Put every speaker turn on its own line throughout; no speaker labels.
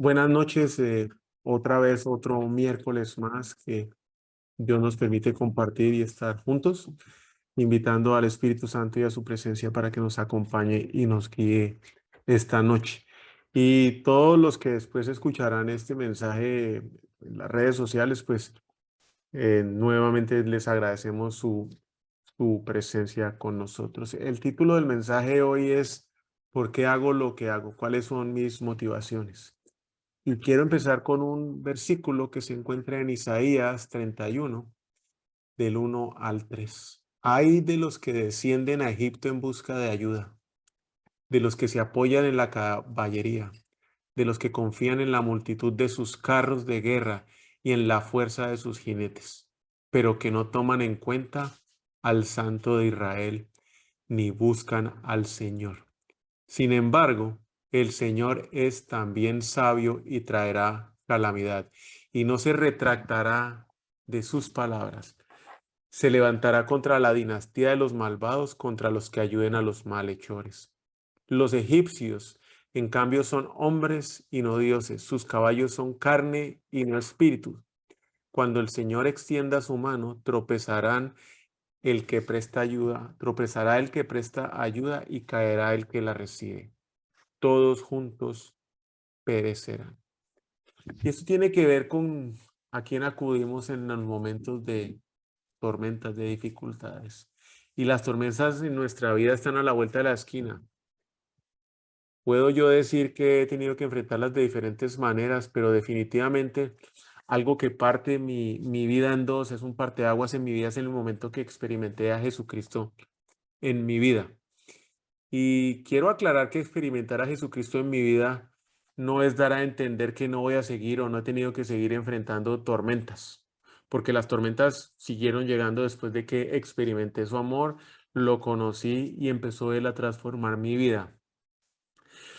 Buenas noches, otra vez otro miércoles más que Dios nos permite compartir y estar juntos, invitando al Espíritu Santo y a su presencia para que nos acompañe y nos guíe esta noche. Y todos los que después escucharán este mensaje en las redes sociales, pues nuevamente les agradecemos su presencia con nosotros. El título del mensaje hoy es ¿Por qué hago lo que hago? ¿Cuáles son mis motivaciones? Y quiero empezar con un versículo que se encuentra en Isaías 31, del 1 al 3. Hay de los que descienden a Egipto en busca de ayuda, de los que se apoyan en la caballería, de los que confían en la multitud de sus carros de guerra y en la fuerza de sus jinetes, pero que no toman en cuenta al Santo de Israel, ni buscan al Señor. Sin embargo, el Señor es también sabio y traerá calamidad, y no se retractará de sus palabras. Se levantará contra la dinastía de los malvados, contra los que ayuden a los malhechores. Los egipcios, en cambio, son hombres y no dioses. Sus caballos son carne y no espíritu. Cuando el Señor extienda su mano, tropezará el que presta ayuda y caerá el que la recibe. Todos juntos perecerán. Y esto tiene que ver con a quién acudimos en los momentos de tormentas, de dificultades. Y las tormentas en nuestra vida están a la vuelta de la esquina. Puedo yo decir que he tenido que enfrentarlas de diferentes maneras, pero definitivamente algo que parte mi vida en dos, es un parteaguas en mi vida, es en el momento que experimenté a Jesucristo en mi vida. Y quiero aclarar que experimentar a Jesucristo en mi vida no es dar a entender que no voy a seguir o no he tenido que seguir enfrentando tormentas, porque las tormentas siguieron llegando después de que experimenté su amor, lo conocí y empezó él a transformar mi vida.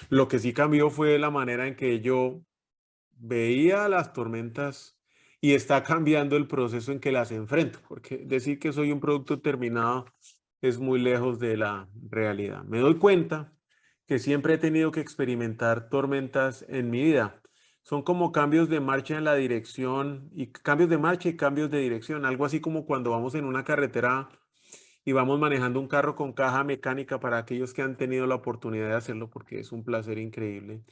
Lo que sí cambió fue la manera en que yo veía las tormentas y está cambiando el proceso en que las enfrento, porque decir que soy un producto terminado es muy lejos de la realidad. Me doy cuenta que siempre he tenido que experimentar tormentas en mi vida. Son como cambios de marcha en la dirección y cambios de marcha y cambios de dirección, algo así como cuando vamos en una carretera y vamos manejando un carro con caja mecánica para aquellos que han tenido la oportunidad de hacerlo, porque es un placer increíble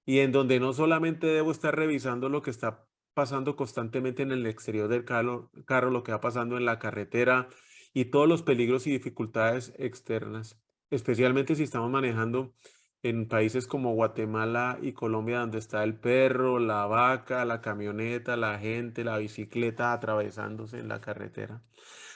y en donde no solamente debo estar revisando lo que está pasando constantemente en el exterior del carro, lo que va pasando en la carretera y todos los peligros y dificultades externas, especialmente si estamos manejando en países como Guatemala y Colombia, donde está el perro, la vaca, la camioneta, la gente, la bicicleta atravesándose en la carretera,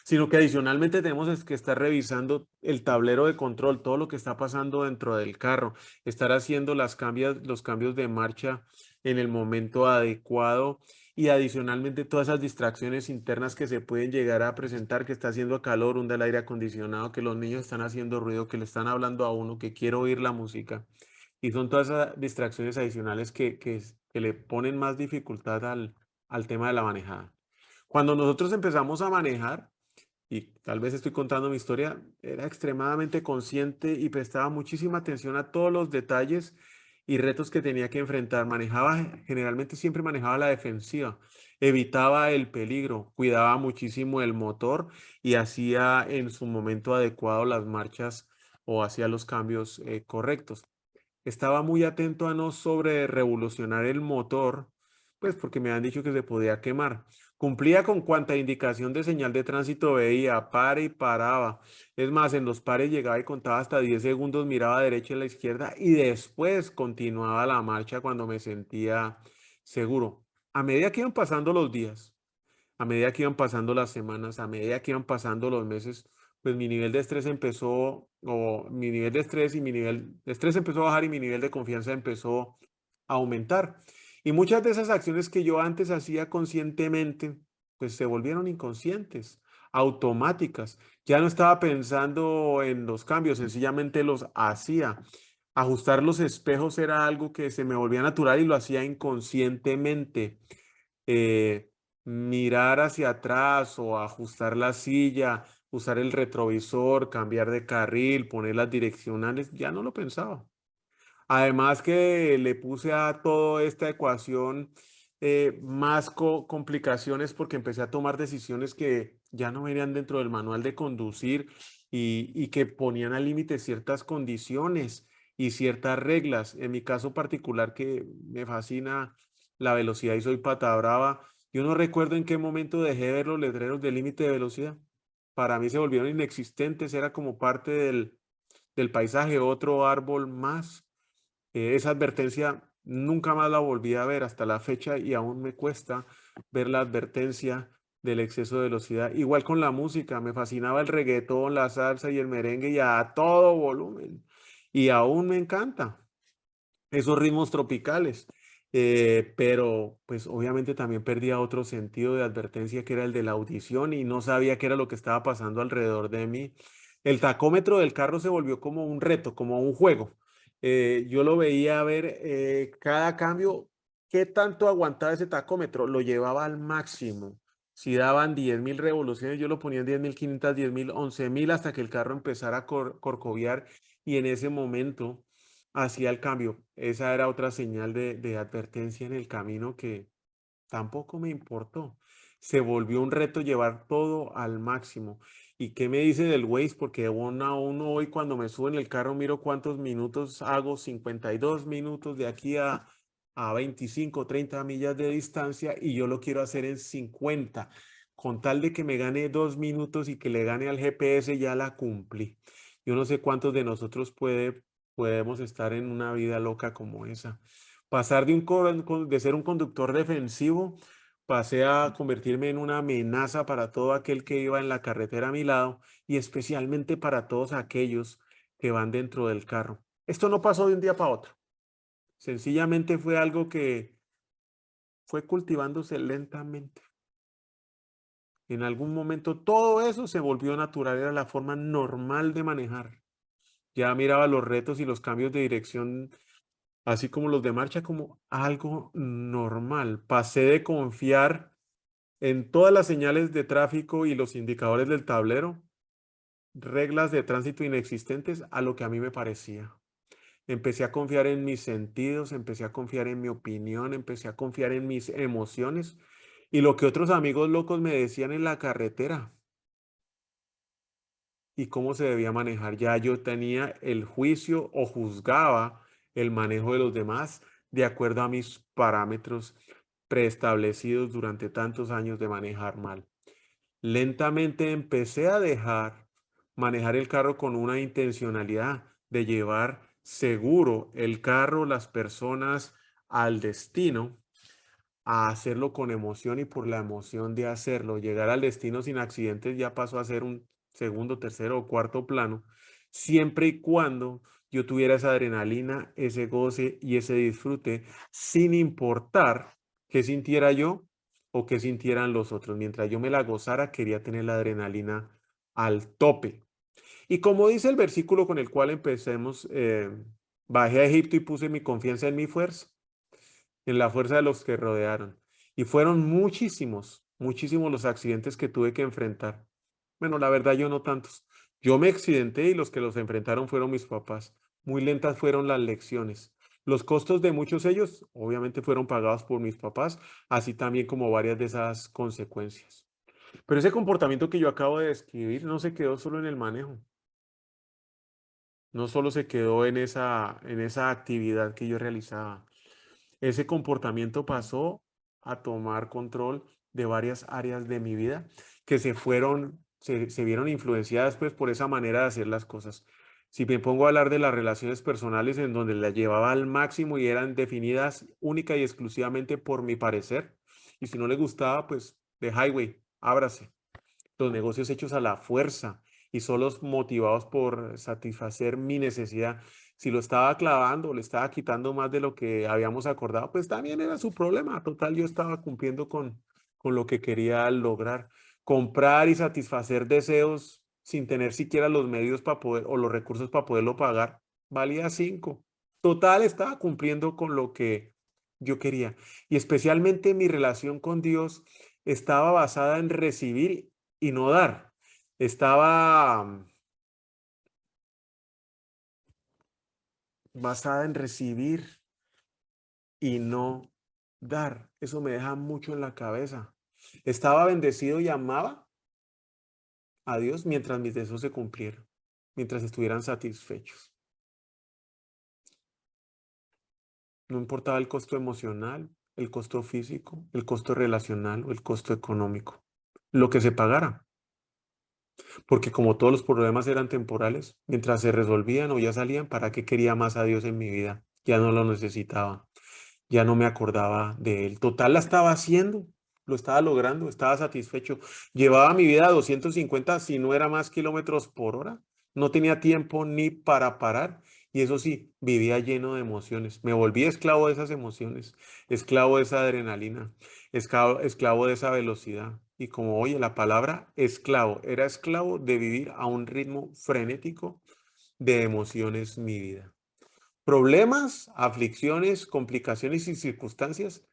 sino que adicionalmente tenemos es que estar revisando el tablero de control, todo lo que está pasando dentro del carro, estar haciendo los cambios de marcha en el momento adecuado y adicionalmente todas esas distracciones internas que se pueden llegar a presentar, que está haciendo calor, el aire acondicionado, que los niños están haciendo ruido, que le están hablando a uno, que quiere oír la música. Y son todas esas distracciones adicionales que le ponen más dificultad al tema de la manejada. Cuando nosotros empezamos a manejar, y tal vez estoy contando mi historia, era extremadamente consciente y prestaba muchísima atención a todos los detalles y retos que tenía que enfrentar. Generalmente siempre manejaba la defensiva, evitaba el peligro, cuidaba muchísimo el motor y hacía en su momento adecuado las marchas o hacía los cambios correctos. Estaba muy atento a no sobre revolucionar el motor, pues porque me han dicho que se podía quemar. Cumplía con cuanta indicación de señal de tránsito veía, pare y paraba. Es más, en los pares llegaba y contaba hasta 10 segundos, miraba a derecha y a la izquierda y después continuaba la marcha cuando me sentía seguro. A medida que iban pasando los días, a medida que iban pasando las semanas, a medida que iban pasando los meses, pues mi nivel de estrés empezó, o mi nivel de estrés y mi nivel de estrés empezó a bajar y mi nivel de confianza empezó a aumentar. Y muchas de esas acciones que yo antes hacía conscientemente, pues se volvieron inconscientes, automáticas. Ya no estaba pensando en los cambios, sencillamente los hacía. Ajustar los espejos era algo que se me volvía natural y lo hacía inconscientemente. eh, Mirar hacia atrás o ajustar la silla, usar el retrovisor, cambiar de carril, poner las direccionales, ya no lo pensaba. Además que le puse a toda esta ecuación más complicaciones porque empecé a tomar decisiones que ya no venían dentro del manual de conducir y que ponían al límite ciertas condiciones y ciertas reglas. En mi caso particular, que me fascina la velocidad y soy pata brava, yo no recuerdo en qué momento dejé de ver los letreros de límite de velocidad. Para mí se volvieron inexistentes, era como parte del paisaje, otro árbol más. Esa advertencia nunca más la volví a ver hasta la fecha y aún me cuesta ver la advertencia del exceso de velocidad. Igual con la música, me fascinaba el reggaetón, la salsa y el merengue y a todo volumen. Y aún me encanta esos ritmos tropicales. Pero pues obviamente también perdía otro sentido de advertencia que era el de la audición y no sabía qué era lo que estaba pasando alrededor de mí. El tacómetro del carro se volvió como un reto, como un juego. Yo lo veía a ver cada cambio, qué tanto aguantaba ese tacómetro, lo llevaba al máximo. Si daban 10.000 revoluciones, yo lo ponía en 10.500, 10.000, 11.000 hasta que el carro empezara a corcoviar y en ese momento hacía el cambio. Esa era otra señal de advertencia en el camino que tampoco me importó. Se volvió un reto llevar todo al máximo. ¿Y qué me dice del Waze? Porque uno a uno hoy cuando me subo en el carro miro cuántos minutos hago, 52 minutos de aquí a 25, 30 millas de distancia y yo lo quiero hacer en 50. Con tal de que me gane 2 minutos y que le gane al GPS, ya la cumplí. Yo no sé cuántos de nosotros podemos estar en una vida loca como esa. Pasar de ser un conductor defensivo, pasé a convertirme en una amenaza para todo aquel que iba en la carretera a mi lado y especialmente para todos aquellos que van dentro del carro. Esto no pasó de un día para otro. Sencillamente fue algo que fue cultivándose lentamente. En algún momento todo eso se volvió natural, era la forma normal de manejar. Ya miraba los retos y los cambios de dirección así como los de marcha, como algo normal. Pasé de confiar en todas las señales de tráfico y los indicadores del tablero, reglas de tránsito inexistentes, a lo que a mí me parecía. Empecé a confiar en mis sentidos, empecé a confiar en mi opinión, empecé a confiar en mis emociones y lo que otros amigos locos me decían en la carretera y cómo se debía manejar. Ya yo tenía el juicio o juzgaba el manejo de los demás de acuerdo a mis parámetros preestablecidos durante tantos años de manejar mal. Lentamente empecé a dejar manejar el carro con una intencionalidad de llevar seguro el carro, las personas al destino, a hacerlo con emoción y por la emoción de hacerlo. Llegar al destino sin accidentes ya pasó a ser un segundo, tercero o cuarto plano, siempre y cuando yo tuviera esa adrenalina, ese goce y ese disfrute, sin importar qué sintiera yo o qué sintieran los otros. Mientras yo me la gozara, quería tener la adrenalina al tope. Y como dice el versículo con el cual empecemos, bajé a Egipto y puse mi confianza en mi fuerza, en la fuerza de los que rodearon. Y fueron muchísimos, muchísimos los accidentes que tuve que enfrentar. Bueno, la verdad yo no tantos. Yo me accidenté y los que los enfrentaron fueron mis papás. Muy lentas fueron las lecciones. Los costos de muchos de ellos obviamente fueron pagados por mis papás, así también como varias de esas consecuencias. Pero ese comportamiento que yo acabo de describir no se quedó solo en el manejo, no solo se quedó en esa actividad que yo realizaba. Ese comportamiento pasó a tomar control de varias áreas de mi vida que se vieron influenciadas pues por esa manera de hacer las cosas. Si me pongo a hablar de las relaciones personales en donde las llevaba al máximo y eran definidas única y exclusivamente por mi parecer, y si no le gustaba, pues de highway, ábrase. Los negocios hechos a la fuerza y solos motivados por satisfacer mi necesidad. Si lo estaba clavando o le estaba quitando más de lo que habíamos acordado, pues también era su problema. Total, yo estaba cumpliendo con lo que quería lograr. Comprar y satisfacer deseos sin tener siquiera los medios para poder o los recursos para poderlo pagar, valía 5. Total, estaba cumpliendo con lo que yo quería. Y especialmente mi relación con Dios estaba basada en recibir y no dar. Estaba basada en recibir y no dar. Eso me deja mucho en la cabeza. Estaba bendecido y amaba a Dios mientras mis deseos se cumplieran, mientras estuvieran satisfechos. No importaba el costo emocional, el costo físico, el costo relacional o el costo económico. Lo que se pagara. Porque como todos los problemas eran temporales, mientras se resolvían o ya salían, ¿para qué quería más a Dios en mi vida? Ya no lo necesitaba. Ya no me acordaba de él. Total, la estaba haciendo, lo estaba logrando, estaba satisfecho. Llevaba mi vida a 250, si no era más kilómetros por hora. No tenía tiempo ni para parar. Y eso sí, vivía lleno de emociones. Me volví esclavo de esas emociones, esclavo de esa adrenalina, esclavo de esa velocidad. Y como oye la palabra esclavo, era esclavo de vivir a un ritmo frenético de emociones mi vida. Problemas, aflicciones, complicaciones y circunstancias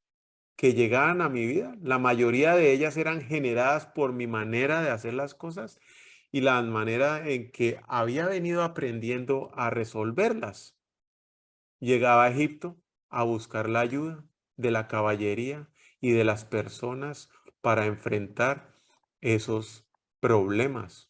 que llegaban a mi vida, la mayoría de ellas eran generadas por mi manera de hacer las cosas y la manera en que había venido aprendiendo a resolverlas. Llegaba a Egipto a buscar la ayuda de la caballería y de las personas para enfrentar esos problemas.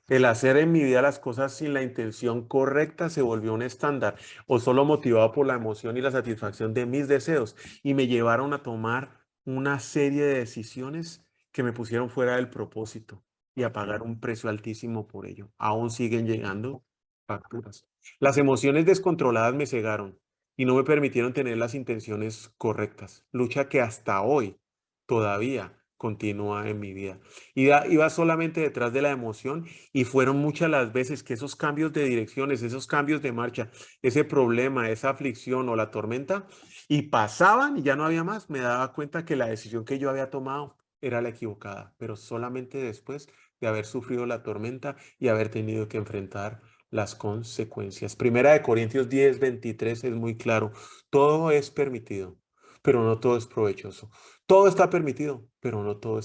El hacer en mi vida las cosas sin la intención correcta se volvió un estándar o solo motivado por la emoción y la satisfacción de mis deseos y me llevaron a tomar una serie de decisiones que me pusieron fuera del propósito y a pagar un precio altísimo por ello. Aún siguen llegando facturas. Las emociones descontroladas me cegaron y no me permitieron tener las intenciones correctas. Lucha que hasta hoy todavía continúa en mi vida. Iba solamente detrás de la emoción y fueron muchas las veces que esos cambios de direcciones, esos cambios de marcha, ese problema, esa aflicción o la tormenta, y pasaban y ya no había más. Me daba cuenta que la decisión que yo había tomado era la equivocada, pero solamente después de haber sufrido la tormenta y haber tenido que enfrentar las consecuencias. Primera de Corintios 10:23 es muy claro. Todo es permitido, pero no todo es provechoso. Todo está permitido, pero no todo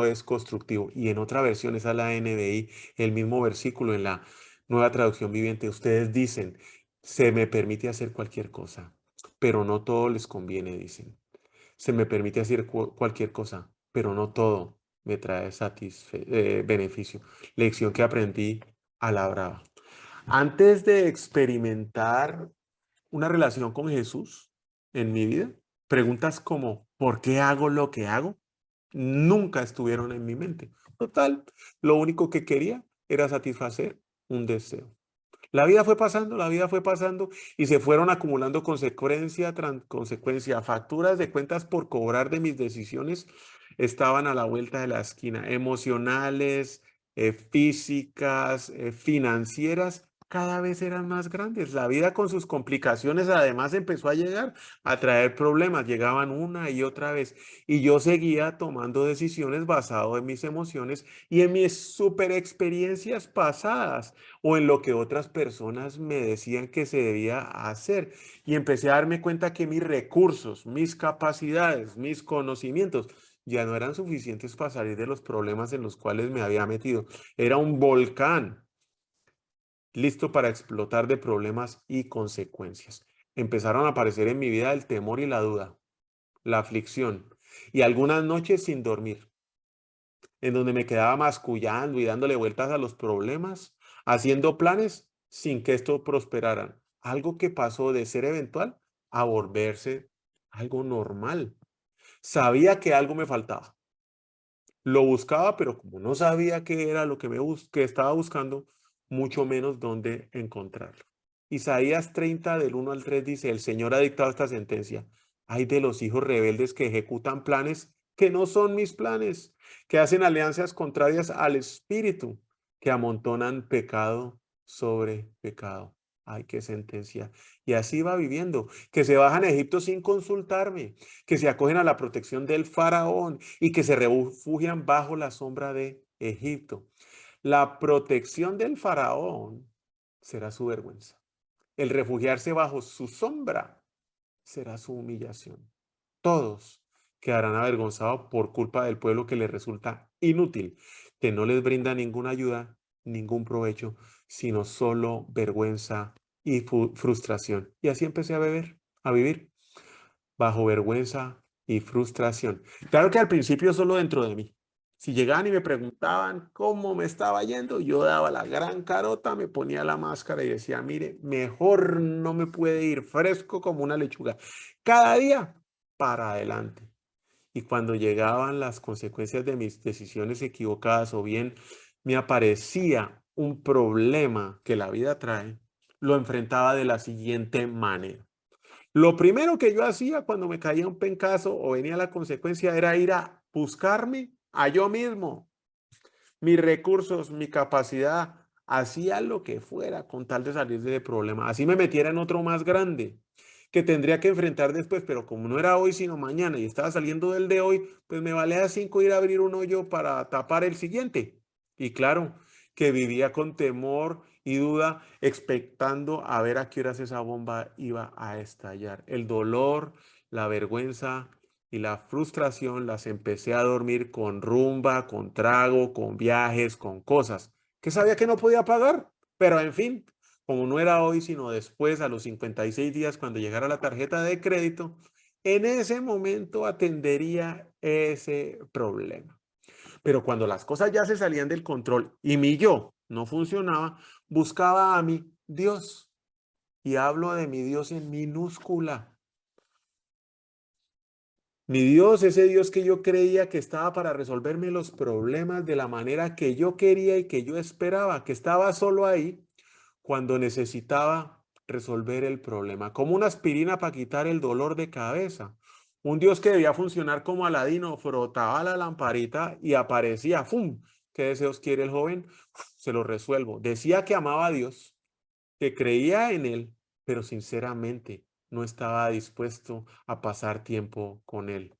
es constructivo. Y en otra versión, esa es la NBI, el mismo versículo en la nueva traducción viviente, ustedes dicen, se me permite hacer cualquier cosa, pero no todo les conviene, dicen. Se me permite hacer cualquier cosa, pero no todo me trae beneficio. Lección que aprendí a la brava. Antes de experimentar una relación con Jesús en mi vida, preguntas como ¿por qué hago lo que hago? Nunca estuvieron en mi mente. Total, lo único que quería era satisfacer un deseo. La vida fue pasando y se fueron acumulando consecuencia tras consecuencia. Facturas de cuentas por cobrar de mis decisiones estaban a la vuelta de la esquina, emocionales, físicas, financieras, cada vez eran más grandes. La vida con sus complicaciones además empezó a llegar a traer problemas, llegaban una y otra vez. Y yo seguía tomando decisiones basado en mis emociones y en mis super experiencias pasadas o en lo que otras personas me decían que se debía hacer. Y empecé a darme cuenta que mis recursos, mis capacidades, mis conocimientos ya no eran suficientes para salir de los problemas en los cuales me había metido. Era un volcán listo para explotar de problemas y consecuencias. Empezaron a aparecer en mi vida el temor y la duda, la aflicción y algunas noches sin dormir en donde me quedaba mascullando y dándole vueltas a los problemas, haciendo planes sin que esto prosperaran. Algo que pasó de ser eventual a volverse algo normal. Sabía que algo me faltaba. Lo buscaba, pero como no sabía qué era lo que que estaba buscando, mucho menos dónde encontrarlo. Isaías 30 del 1 al 3 dice, el Señor ha dictado esta sentencia. Hay de los hijos rebeldes que ejecutan planes que no son mis planes, que hacen alianzas contrarias al Espíritu, que amontonan pecado sobre pecado. Ay, qué sentencia. Y así va viviendo, que se bajan a Egipto sin consultarme, que se acogen a la protección del faraón y que se refugian bajo la sombra de Egipto. La protección del faraón será su vergüenza. El refugiarse bajo su sombra será su humillación. Todos quedarán avergonzados por culpa del pueblo que les resulta inútil, que no les brinda ninguna ayuda, ningún provecho, sino solo vergüenza y frustración. Y así empecé a vivir, bajo vergüenza y frustración. Claro que al principio solo dentro de mí. Si llegaban y me preguntaban cómo me estaba yendo, yo daba la gran carota, me ponía la máscara y decía, mire, mejor no me puede ir fresco como una lechuga. Cada día para adelante. Y cuando llegaban las consecuencias de mis decisiones equivocadas o bien me aparecía un problema que la vida trae, lo enfrentaba de la siguiente manera. Lo primero que yo hacía cuando me caía un pencazo o venía la consecuencia era ir a buscarme a yo mismo, mis recursos, mi capacidad, hacía lo que fuera con tal de salir de ese problema. Así me metiera en otro más grande que tendría que enfrentar después, pero como no era hoy sino mañana y estaba saliendo del de hoy, pues me valía 5 ir a abrir un hoyo para tapar el siguiente. Y claro, que vivía con temor y duda, expectando a ver a qué horas esa bomba iba a estallar. El dolor, la vergüenza y la frustración las empecé a dormir con rumba, con trago, con viajes, con cosas que sabía que no podía pagar. Pero en fin, como no era hoy, sino después, a los 56 días, cuando llegara la tarjeta de crédito, en ese momento atendería ese problema. Pero cuando las cosas ya se salían del control y mi yo no funcionaba, buscaba a mi Dios. Y hablo de mi Dios en minúscula. Mi Dios, ese Dios que yo creía que estaba para resolverme los problemas de la manera que yo quería y que yo esperaba, que estaba solo ahí cuando necesitaba resolver el problema, como una aspirina para quitar el dolor de cabeza. Un Dios que debía funcionar como Aladino, frotaba la lamparita y aparecía, ¡fum! ¿Qué deseos quiere el joven? Se lo resuelvo. Decía que amaba a Dios, que creía en él, pero sinceramente no estaba dispuesto a pasar tiempo con él.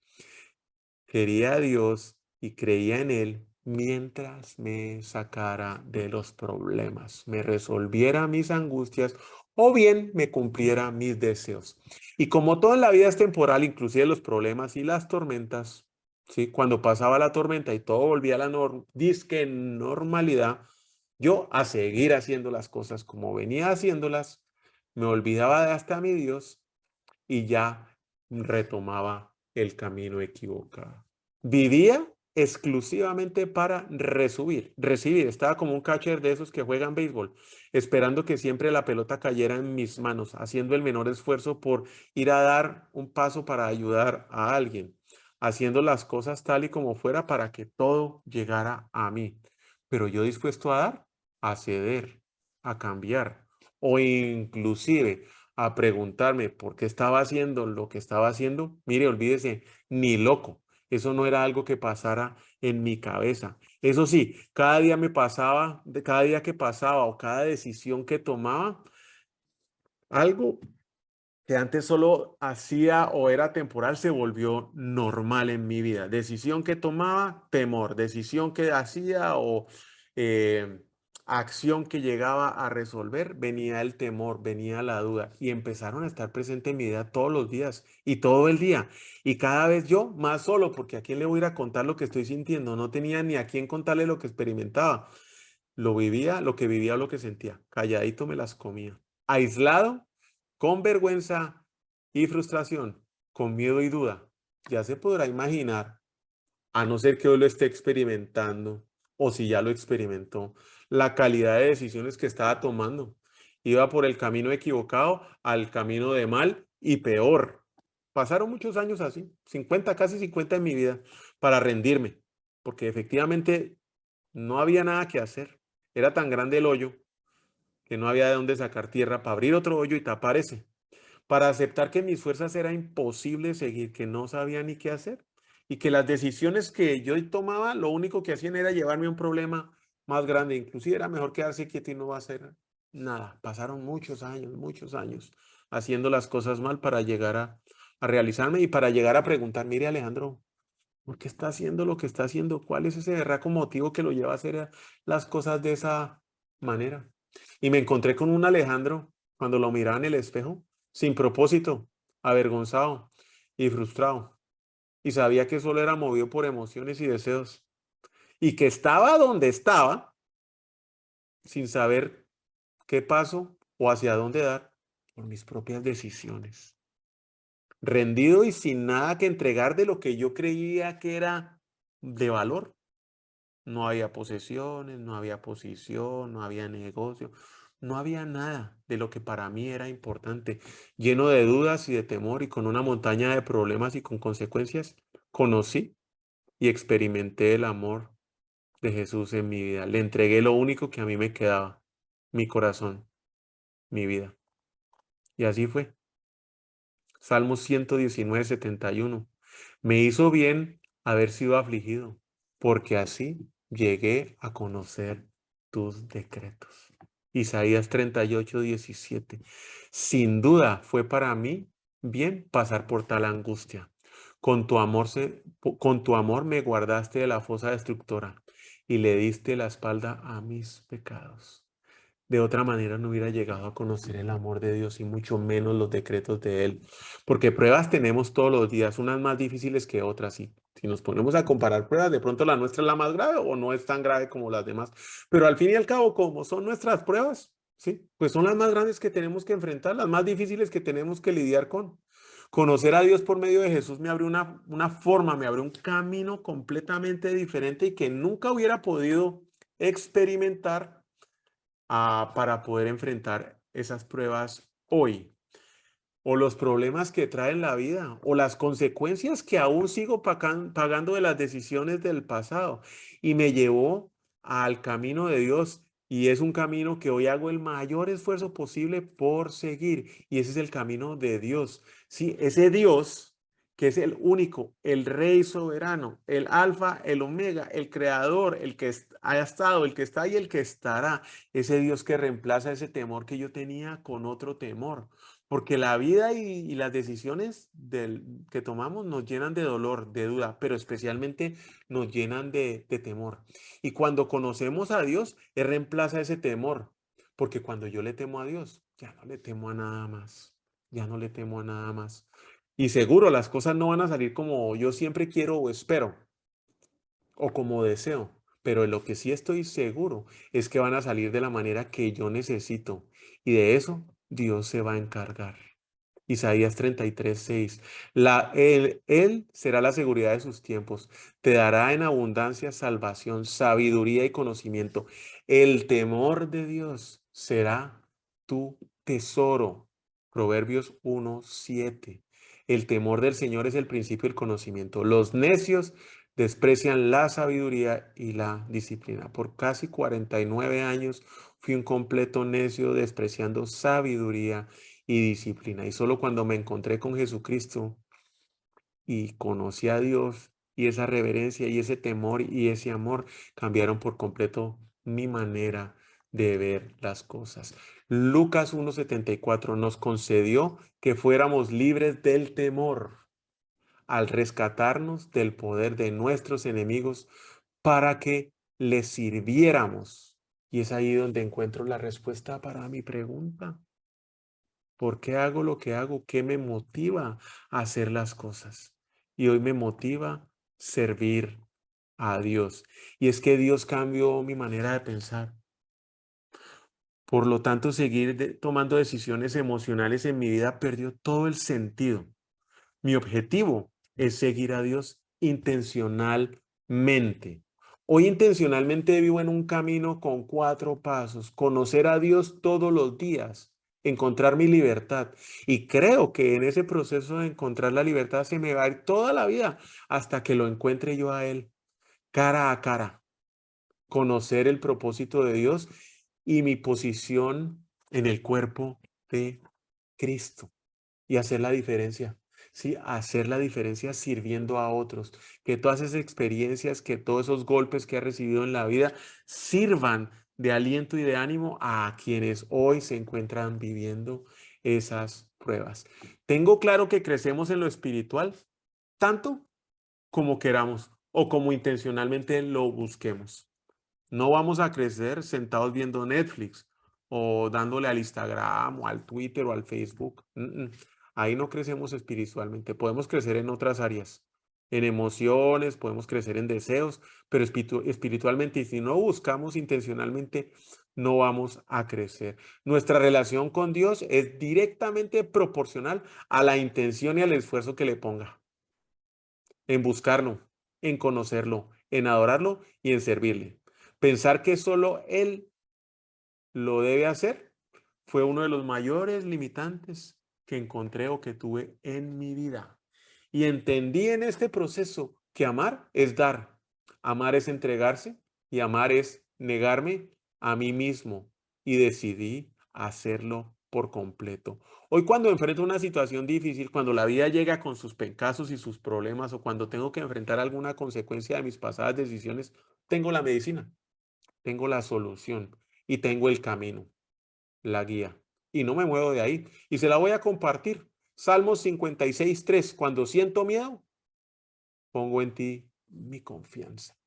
Quería a Dios y creía en Él mientras me sacara de los problemas, me resolviera mis angustias o bien me cumpliera mis deseos. Y como todo en la vida es temporal, inclusive los problemas y las tormentas, ¿sí? Cuando pasaba la tormenta y todo volvía a la disque normalidad, yo a seguir haciendo las cosas como venía haciéndolas, me olvidaba de hasta mi Dios y ya retomaba el camino equivocado. Vivía exclusivamente para recibir. Estaba como un catcher de esos que juegan béisbol, esperando que siempre la pelota cayera en mis manos, haciendo el menor esfuerzo por ir a dar un paso para ayudar a alguien, haciendo las cosas tal y como fuera para que todo llegara a mí. Pero yo dispuesto a dar, a ceder, a cambiar o inclusive a preguntarme por qué estaba haciendo lo que estaba haciendo, mire, olvídese, ni loco. Eso no era algo que pasara en mi cabeza. Eso sí, cada día me pasaba, cada día que pasaba o cada decisión que tomaba, algo que antes solo hacía o era temporal se volvió normal en mi vida. Decisión que tomaba, temor. Decisión que hacía o eh, acción que llegaba a resolver, venía el temor, venía la duda y empezaron a estar presentes en mi vida todos los días y todo el día. Y cada vez yo más solo, porque a quién le voy a ir a contar lo que estoy sintiendo. No tenía ni a quién contarle lo que experimentaba. Lo vivía, lo que vivía, lo que sentía. Calladito me las comía. Aislado, con vergüenza y frustración, con miedo y duda. Ya se podrá imaginar, a no ser que hoy lo esté experimentando, o si ya lo experimentó, la calidad de decisiones que estaba tomando. Iba por el camino equivocado al camino de mal y peor. Pasaron muchos años así, 50, casi 50 en mi vida, para rendirme, porque efectivamente no había nada que hacer. Era tan grande el hoyo que no había de dónde sacar tierra para abrir otro hoyo y tapar ese. Para aceptar que mis fuerzas era imposible seguir, que no sabía ni qué hacer y que las decisiones que yo tomaba, lo único que hacían era llevarme a un problema más grande. Inclusive era mejor quedarse quieto y no hacer nada. Pasaron muchos años haciendo las cosas mal para llegar a realizarme y para llegar a preguntar, mire Alejandro, ¿por qué está haciendo lo que está haciendo? ¿Cuál es ese berraco motivo que lo lleva a hacer las cosas de esa manera? Y me encontré con un Alejandro cuando lo miraba en el espejo, sin propósito, avergonzado y frustrado. Y sabía que solo era movido por emociones y deseos. Y que estaba donde estaba, sin saber qué pasó o hacia dónde dar por mis propias decisiones. Rendido y sin nada que entregar de lo que yo creía que era de valor. No había posesiones, no había posición, no había negocio, no había nada de lo que para mí era importante. Lleno de dudas y de temor y con una montaña de problemas y con consecuencias, conocí y experimenté el amor de Jesús en mi vida. Le entregué lo único que a mí me quedaba, mi corazón, mi vida. Y así fue. Salmos 119:71. Me hizo bien haber sido afligido, porque así llegué a conocer tus decretos. Isaías 38:17. Sin duda fue para mí bien pasar por tal angustia. Con tu amor me guardaste de la fosa destructora y le diste la espalda a mis pecados. De otra manera no hubiera llegado a conocer el amor de Dios y mucho menos los decretos de Él. Porque pruebas tenemos todos los días, unas más difíciles que otras. Y si nos ponemos a comparar pruebas, de pronto la nuestra es la más grave o no es tan grave como las demás. Pero al fin y al cabo, como son nuestras pruebas, sí, pues son las más grandes que tenemos que enfrentar, las más difíciles que tenemos que lidiar con. Conocer a Dios por medio de Jesús me abrió una forma, me abrió un camino completamente diferente y que nunca hubiera podido experimentar para poder enfrentar esas pruebas hoy, o los problemas que trae la vida, o las consecuencias que aún sigo pagando de las decisiones del pasado. Y me llevó al camino de Dios. Y es un camino que hoy hago el mayor esfuerzo posible por seguir. Y ese es el camino de Dios. Sí, ese Dios que es el único, el Rey soberano, el Alfa, el Omega, el Creador, el que ha estado, el que está y el que estará. Ese Dios que reemplaza ese temor que yo tenía con otro temor. Porque la vida y las decisiones que tomamos nos llenan de dolor, de duda, pero especialmente nos llenan de temor. Y cuando conocemos a Dios, Él reemplaza ese temor. Porque cuando yo le temo a Dios, ya no le temo a nada más. Ya no le temo a nada más. Y seguro las cosas no van a salir como yo siempre quiero o espero o como deseo. Pero de lo que sí estoy seguro es que van a salir de la manera que yo necesito. Y de eso Dios se va a encargar. Isaías 33:6. Él será la seguridad de sus tiempos. Te dará en abundancia salvación, sabiduría y conocimiento. El temor de Dios será tu tesoro. Proverbios 1:7. El temor del Señor es el principio del conocimiento. Los necios desprecian la sabiduría y la disciplina. Por casi 49 años fui un completo necio despreciando sabiduría y disciplina. Y solo cuando me encontré con Jesucristo y conocí a Dios y esa reverencia y ese temor y ese amor cambiaron por completo mi manera de ver las cosas. Lucas 1:74 nos concedió que fuéramos libres del temor al rescatarnos del poder de nuestros enemigos para que les sirviéramos. Y es ahí donde encuentro la respuesta para mi pregunta. ¿Por qué hago lo que hago? ¿Qué me motiva a hacer las cosas? Y hoy me motiva servir a Dios. Y es que Dios cambió mi manera de pensar. Por lo tanto, seguir tomando decisiones emocionales en mi vida perdió todo el sentido. Mi objetivo es seguir a Dios intencionalmente. Hoy intencionalmente vivo en un camino con 4 pasos. Conocer a Dios todos los días, encontrar mi libertad. Y creo que en ese proceso de encontrar la libertad se me va a ir toda la vida hasta que lo encuentre yo a Él, cara a cara. Conocer el propósito de Dios y mi posición en el cuerpo de Cristo y hacer la diferencia. Sí, hacer la diferencia sirviendo a otros. Que todas esas experiencias, que todos esos golpes que ha recibido en la vida sirvan de aliento y de ánimo a quienes hoy se encuentran viviendo esas pruebas. Tengo claro que crecemos en lo espiritual tanto como queramos o como intencionalmente lo busquemos. No vamos a crecer sentados viendo Netflix o dándole al Instagram o al Twitter o al Facebook. Ahí no crecemos espiritualmente. Podemos crecer en otras áreas, en emociones, podemos crecer en deseos, pero espiritualmente, y si no buscamos intencionalmente, no vamos a crecer. Nuestra relación con Dios es directamente proporcional a la intención y al esfuerzo que le ponga en buscarlo, en conocerlo, en adorarlo y en servirle. Pensar que solo Él lo debe hacer fue uno de los mayores limitantes que encontré o que tuve en mi vida. Y entendí en este proceso que amar es dar, amar es entregarse y amar es negarme a mí mismo. Y decidí hacerlo por completo. Hoy cuando enfrento una situación difícil, cuando la vida llega con sus pecasos y sus problemas o cuando tengo que enfrentar alguna consecuencia de mis pasadas decisiones, tengo la medicina, tengo la solución y tengo el camino, la guía. Y no me muevo de ahí. Y se la voy a compartir. Salmos 56:3. Cuando siento miedo, pongo en ti mi confianza.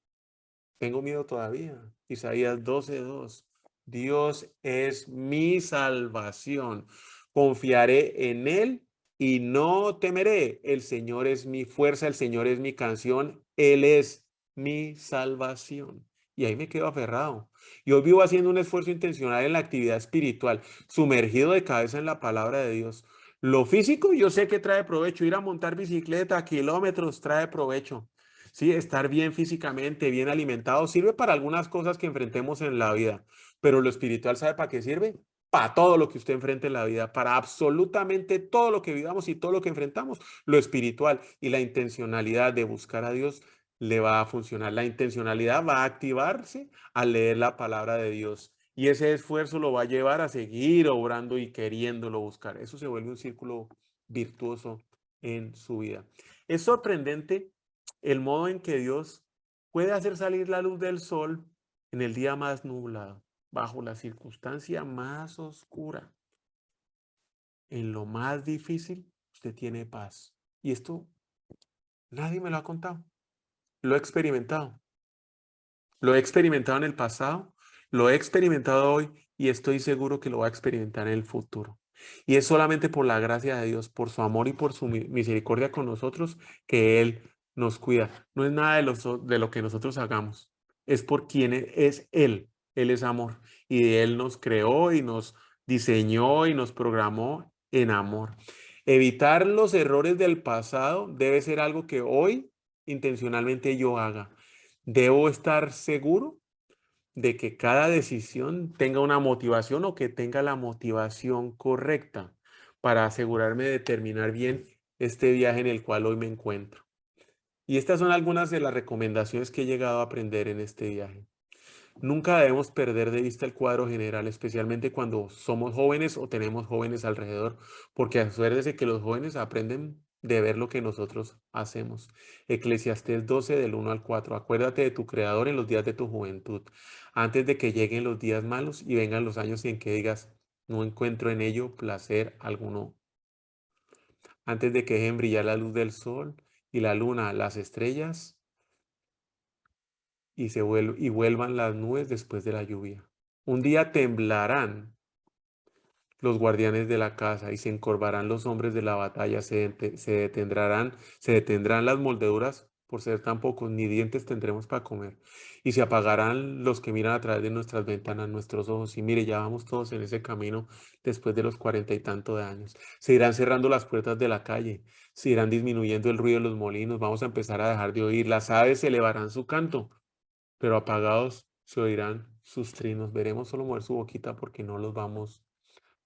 Tengo miedo todavía. Isaías 12:2. Dios es mi salvación. Confiaré en Él y no temeré. El Señor es mi fuerza, el Señor es mi canción, Él es mi salvación. Y ahí me quedo aferrado. Yo vivo haciendo un esfuerzo intencional en la actividad espiritual, sumergido de cabeza en la palabra de Dios. Lo físico, yo sé que trae provecho. Ir a montar bicicleta, kilómetros, trae provecho. Sí, estar bien físicamente, bien alimentado, sirve para algunas cosas que enfrentemos en la vida, pero lo espiritual, ¿sabe para qué sirve? Para todo lo que usted enfrente en la vida, para absolutamente todo lo que vivamos y todo lo que enfrentamos, lo espiritual y la intencionalidad de buscar a Dios le va a funcionar. La intencionalidad va a activarse al leer la palabra de Dios y ese esfuerzo lo va a llevar a seguir obrando y queriéndolo buscar. Eso se vuelve un círculo virtuoso en su vida. Es sorprendente el modo en que Dios puede hacer salir la luz del sol en el día más nublado, bajo la circunstancia más oscura, en lo más difícil, usted tiene paz. Y esto nadie me lo ha contado. Lo he experimentado. Lo he experimentado en el pasado, lo he experimentado hoy y estoy seguro que lo va a experimentar en el futuro. Y es solamente por la gracia de Dios, por su amor y por su misericordia con nosotros que Él nos cuida. No es nada de lo que nosotros hagamos, es por quien es Él. Él es amor y Él nos creó y nos diseñó y nos programó en amor. Evitar los errores del pasado debe ser algo que hoy intencionalmente yo haga. Debo estar seguro de que cada decisión tenga una motivación o que tenga la motivación correcta para asegurarme de terminar bien este viaje en el cual hoy me encuentro. Y estas son algunas de las recomendaciones que he llegado a aprender en este viaje. Nunca debemos perder de vista el cuadro general, especialmente cuando somos jóvenes o tenemos jóvenes alrededor, porque acuérdese que los jóvenes aprenden de ver lo que nosotros hacemos. Eclesiastés 12 del 1 al 4. Acuérdate de tu Creador en los días de tu juventud, antes de que lleguen los días malos y vengan los años en que digas, no encuentro en ello placer alguno. Antes de que dejen brillar la luz del sol y la luna, las estrellas y vuelvan las nubes después de la lluvia. Un día temblarán los guardianes de la casa y se encorvarán los hombres de la batalla, se detendrán las moldeduras por ser tan pocos, ni dientes tendremos para comer. Y se apagarán los que miran a través de nuestras ventanas, nuestros ojos. Y mire, ya vamos todos en ese camino después de los 40 y tanto de años. Se irán cerrando las puertas de la calle, se irán disminuyendo el ruido de los molinos, vamos a empezar a dejar de oír. Las aves elevarán su canto, pero apagados se oirán sus trinos. Veremos solo mover su boquita porque no los vamos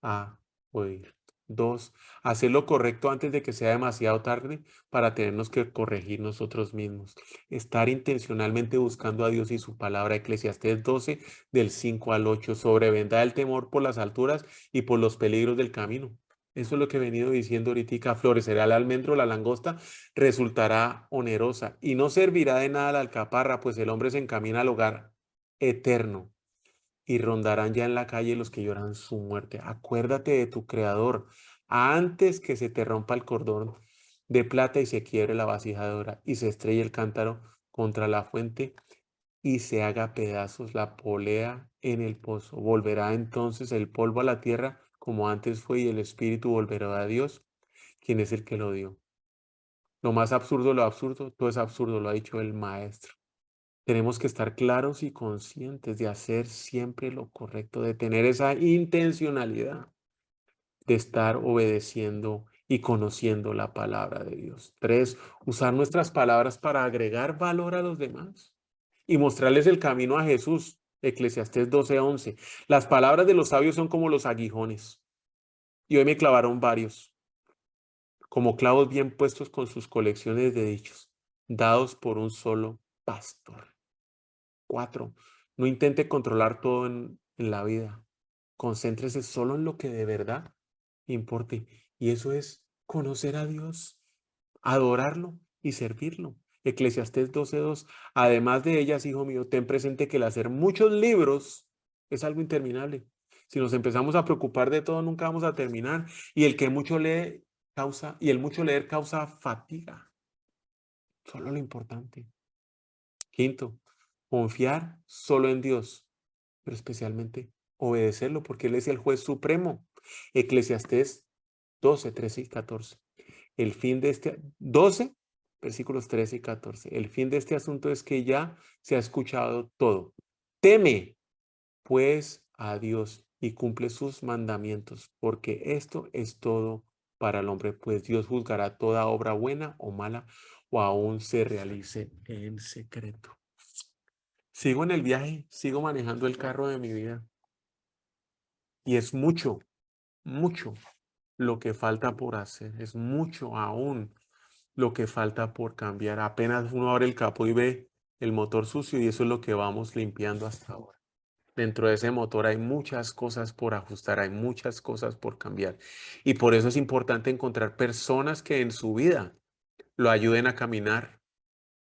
a oír. 2. Hacer lo correcto antes de que sea demasiado tarde para tenernos que corregir nosotros mismos. Estar intencionalmente buscando a Dios y su palabra. Eclesiastés 12 del 5 al 8. Sobrevendrá el temor por las alturas y por los peligros del camino. Eso es lo que he venido diciendo ahorita. Florecerá el almendro, la langosta, resultará onerosa y no servirá de nada la alcaparra, pues el hombre se encamina al hogar eterno y rondarán ya en la calle los que lloran su muerte. Acuérdate de tu Creador antes que se te rompa el cordón de plata y se quiebre la vasija de oro y se estrelle el cántaro contra la fuente y se haga pedazos la polea en el pozo. Volverá entonces el polvo a la tierra como antes fue y el espíritu volverá a Dios, quien es el que lo dio. Lo más absurdo, lo absurdo, todo es absurdo, lo ha dicho el maestro. Tenemos que estar claros y conscientes de hacer siempre lo correcto, de tener esa intencionalidad de estar obedeciendo y conociendo la palabra de Dios. 3, usar nuestras palabras para agregar valor a los demás y mostrarles el camino a Jesús. Eclesiastés 12:11. Las palabras de los sabios son como los aguijones. Y hoy me clavaron varios, como clavos bien puestos con sus colecciones de dichos, dados por un solo pastor. 4, no intente controlar todo en la vida. Concéntrese solo en lo que de verdad importe. Y eso es conocer a Dios, adorarlo y servirlo. Eclesiastés 12:2. Además de ellas, hijo mío, ten presente que el hacer muchos libros es algo interminable. Si nos empezamos a preocupar de todo, nunca vamos a terminar. Y el mucho leer causa fatiga. Solo lo importante. 5, confiar solo en Dios, pero especialmente obedecerlo, porque Él es el juez supremo. Eclesiastés 12:13 y 14. El fin de este, 12, versículos 13 y 14. El fin de este asunto es que ya se ha escuchado todo. Teme, pues, a Dios y cumple sus mandamientos, porque esto es todo para el hombre, pues Dios juzgará toda obra buena o mala, o aún se realice en secreto. Sigo en el viaje, sigo manejando el carro de mi vida. Y es mucho, mucho lo que falta por hacer. Es mucho aún lo que falta por cambiar. Apenas uno abre el capó y ve el motor sucio y eso es lo que vamos limpiando hasta ahora. Dentro de ese motor hay muchas cosas por ajustar, hay muchas cosas por cambiar. Y por eso es importante encontrar personas que en su vida lo ayuden a caminar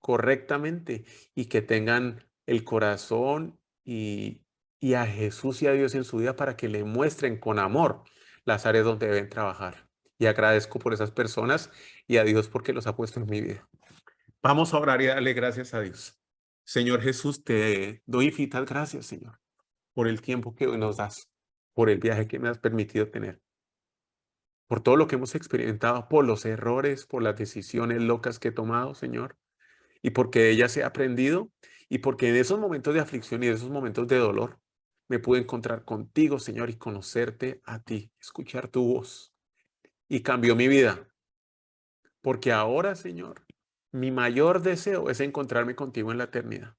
correctamente y que tengan el corazón y a Jesús y a Dios en su vida para que le muestren con amor las áreas donde deben trabajar. Y agradezco por esas personas y a Dios porque los ha puesto en mi vida. Vamos a orar y darle gracias a Dios. Señor Jesús, te doy infinitas gracias, Señor, por el tiempo que hoy nos das, por el viaje que me has permitido tener, por todo lo que hemos experimentado, por los errores, por las decisiones locas que he tomado, Señor, y porque de ellas he aprendido y porque en esos momentos de aflicción y en esos momentos de dolor me pude encontrar contigo, Señor, y conocerte a ti, escuchar tu voz. Y cambió mi vida, porque ahora, Señor, mi mayor deseo es encontrarme contigo en la eternidad.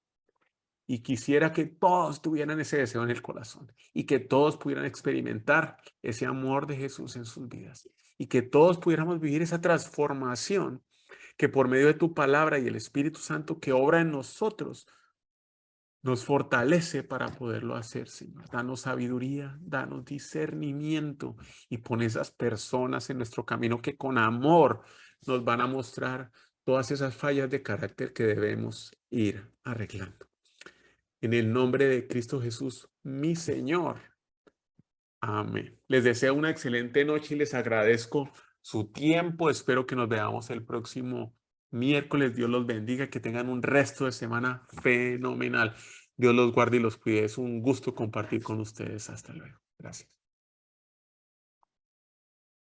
Y quisiera que todos tuvieran ese deseo en el corazón y que todos pudieran experimentar ese amor de Jesús en sus vidas y que todos pudiéramos vivir esa transformación que por medio de tu palabra y el Espíritu Santo que obra en nosotros nos fortalece para poderlo hacer, Señor. Danos sabiduría, danos discernimiento y pon esas personas en nuestro camino que con amor nos van a mostrar todas esas fallas de carácter que debemos ir arreglando. En el nombre de Cristo Jesús, mi Señor. Amén. Les deseo una excelente noche y les agradezco su tiempo. Espero que nos veamos el próximo miércoles. Dios los bendiga, que tengan un resto de semana fenomenal. Dios los guarde y los cuide. Es un gusto compartir con ustedes. Hasta luego. Gracias.